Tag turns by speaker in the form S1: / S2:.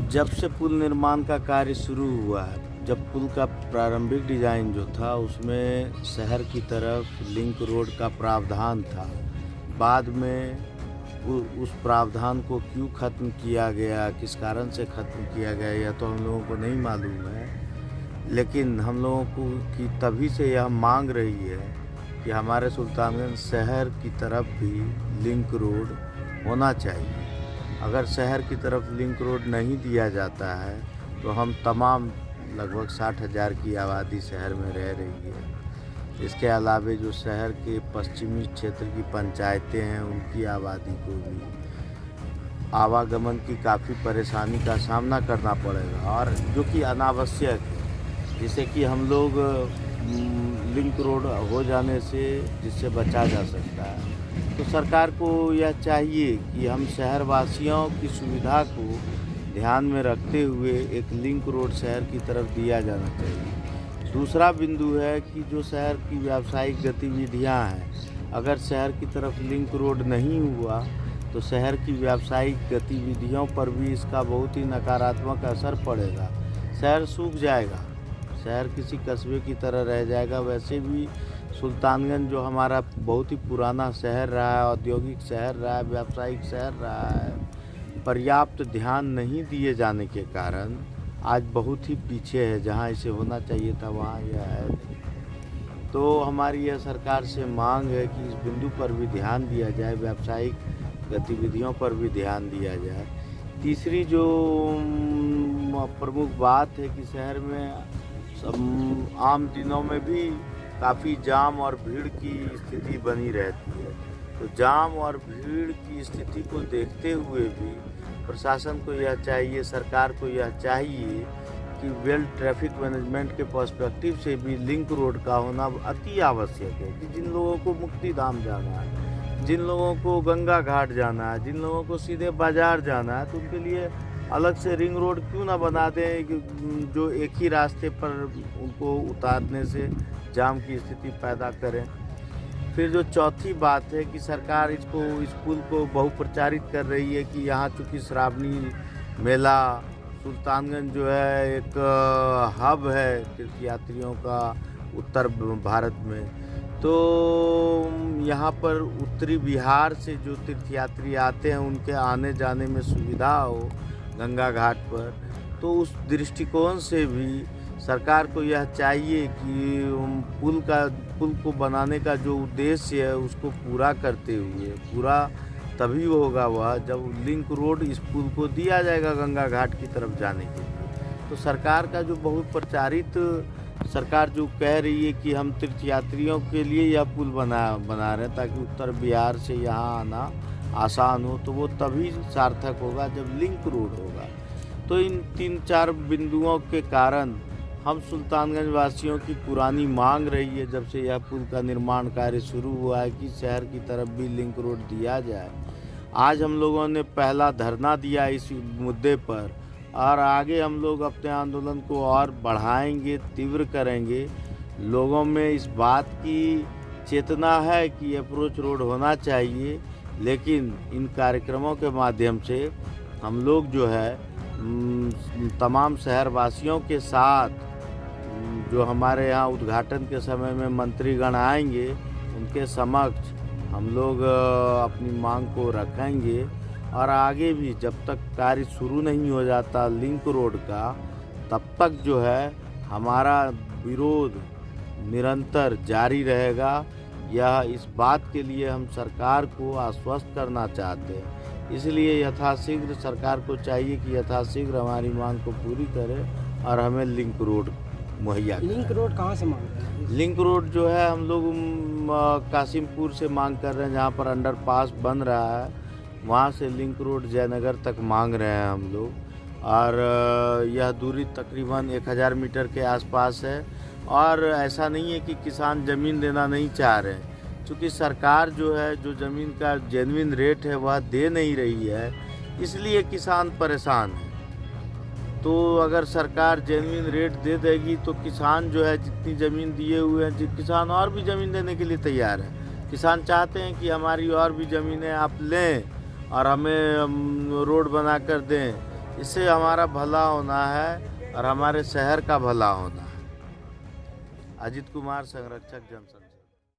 S1: जब से पुल निर्माण का कार्य शुरू हुआ है, जब पुल का प्रारंभिक डिज़ाइन जो था उसमें शहर की तरफ लिंक रोड का प्रावधान था। बाद में उस प्रावधान को क्यों ख़त्म किया गया, किस कारण से ख़त्म किया गया, यह तो हम लोगों को नहीं मालूम है। लेकिन हम लोगों को की तभी से यह मांग रही है कि हमारे सुल्तानगंज शहर की तरफ भी लिंक रोड होना चाहिए। अगर शहर की तरफ लिंक रोड नहीं दिया जाता है तो हम तमाम लगभग 60,000 की आबादी शहर में रह रही है। इसके अलावे जो शहर के पश्चिमी क्षेत्र की पंचायतें हैं उनकी आबादी को भी आवागमन की काफ़ी परेशानी का सामना करना पड़ेगा, और जो कि अनावश्यक है, जिससे कि हम लोग लिंक रोड हो जाने से जिससे बचा जा सकता है। तो सरकार को यह चाहिए कि हम शहर वासियों की सुविधा को ध्यान में रखते हुए एक लिंक रोड शहर की तरफ दिया जाना चाहिए। दूसरा बिंदु है कि जो शहर की व्यावसायिक गतिविधियां हैं, अगर शहर की तरफ लिंक रोड नहीं हुआ तो शहर की व्यावसायिक गतिविधियों पर भी इसका बहुत ही नकारात्मक असर पड़ेगा। शहर सूख जाएगा, शहर किसी कस्बे की तरह रह जाएगा। वैसे भी सुल्तानगंज जो हमारा बहुत ही पुराना शहर रहा है, औद्योगिक शहर रहा है, व्यावसायिक शहर रहा है, पर्याप्त ध्यान नहीं दिए जाने के कारण आज बहुत ही पीछे है। जहां इसे होना चाहिए था वहां यह है नहीं। तो हमारी यह सरकार से मांग है कि इस बिंदु पर भी ध्यान दिया जाए, व्यावसायिक गतिविधियों पर भी ध्यान दिया जाए। तीसरी जो प्रमुख बात है कि शहर में आम दिनों में भी काफ़ी जाम और भीड़ की स्थिति बनी रहती है। तो जाम और भीड़ की स्थिति को देखते हुए भी प्रशासन को यह चाहिए, सरकार को यह चाहिए कि वेल ट्रैफिक मैनेजमेंट के पर्सपेक्टिव से भी लिंक रोड का होना अति आवश्यक है। कि जिन लोगों को मुक्तिधाम जाना है, जिन लोगों को गंगा घाट जाना है, जिन लोगों को सीधे बाजार जाना है, तो उनके लिए अलग से रिंग रोड क्यों ना बना दें जो एक ही रास्ते पर उनको उतारने से जाम की स्थिति पैदा करें। फिर जो चौथी बात है कि सरकार इस पुल को बहुप्रचारित कर रही है कि यहाँ चूँकि श्रावणी मेला सुल्तानगंज जो है एक हब है तीर्थयात्रियों का उत्तर भारत में, तो यहाँ पर उत्तरी बिहार से जो तीर्थयात्री आते हैं उनके आने जाने में सुविधा हो गंगा घाट पर। तो उस दृष्टिकोण से भी सरकार को यह चाहिए कि पुल को बनाने का जो उद्देश्य है उसको पूरा करते हुए, पूरा तभी होगा वह जब लिंक रोड इस पुल को दिया जाएगा गंगा घाट की तरफ जाने के लिए। तो सरकार का जो बहुत प्रचारित सरकार जो कह रही है कि हम तीर्थयात्रियों के लिए यह पुल बना रहे हैं ताकि उत्तर बिहार से यहाँ आना आसान हो, तो वो तभी सार्थक होगा जब लिंक रोड होगा। तो इन 3-4 बिंदुओं के कारण हम सुल्तानगंज वासियों की पुरानी मांग रही है, जब से यह पुल का निर्माण कार्य शुरू हुआ है, कि शहर की तरफ भी लिंक रोड दिया जाए। आज हम लोगों ने पहला धरना दिया इस मुद्दे पर, और आगे हम लोग अपने आंदोलन को और बढ़ाएंगे, तीव्र करेंगे। लोगों में इस बात की चेतना है कि अप्रोच रोड होना चाहिए, लेकिन इन कार्यक्रमों के माध्यम से हम लोग जो है तमाम शहरवासियों के साथ जो हमारे यहाँ उद्घाटन के समय में मंत्रीगण आएंगे उनके समक्ष हम लोग अपनी मांग को रखेंगे। और आगे भी जब तक कार्य शुरू नहीं हो जाता लिंक रोड का, तब तक जो है हमारा विरोध निरंतर जारी रहेगा। यह इस बात के लिए हम सरकार को आश्वस्त करना चाहते हैं। इसलिए यथाशीघ्र सरकार को चाहिए कि यथाशीघ्र हमारी मांग को पूरी करे और हमें लिंक रोड मुहैया कराए।
S2: लिंक रोड कहाँ से मांग रहे हैं?
S1: लिंक रोड जो है हम लोग कासिमपुर से मांग कर रहे हैं, जहाँ पर अंडरपास बन रहा है वहाँ से लिंक रोड जयनगर तक मांग रहे हैं हम लोग। और यह दूरी तकरीबन 1000 मीटर के आसपास है। और ऐसा नहीं है कि किसान ज़मीन देना नहीं चाह रहे हैं, क्योंकि सरकार जो है जो ज़मीन का जेन्युइन रेट है वह दे नहीं रही है, इसलिए किसान परेशान है। तो अगर सरकार जेन्युइन रेट दे देगी तो किसान जो है जितनी ज़मीन दिए हुए हैं, किसान और भी ज़मीन देने के लिए तैयार है। किसान चाहते हैं कि हमारी और भी ज़मीनें आप लें और हमें रोड बना कर दें, इससे हमारा भला होना है और हमारे शहर का भला होना है। अजित कुमार, संरक्षक जनसंपर्क।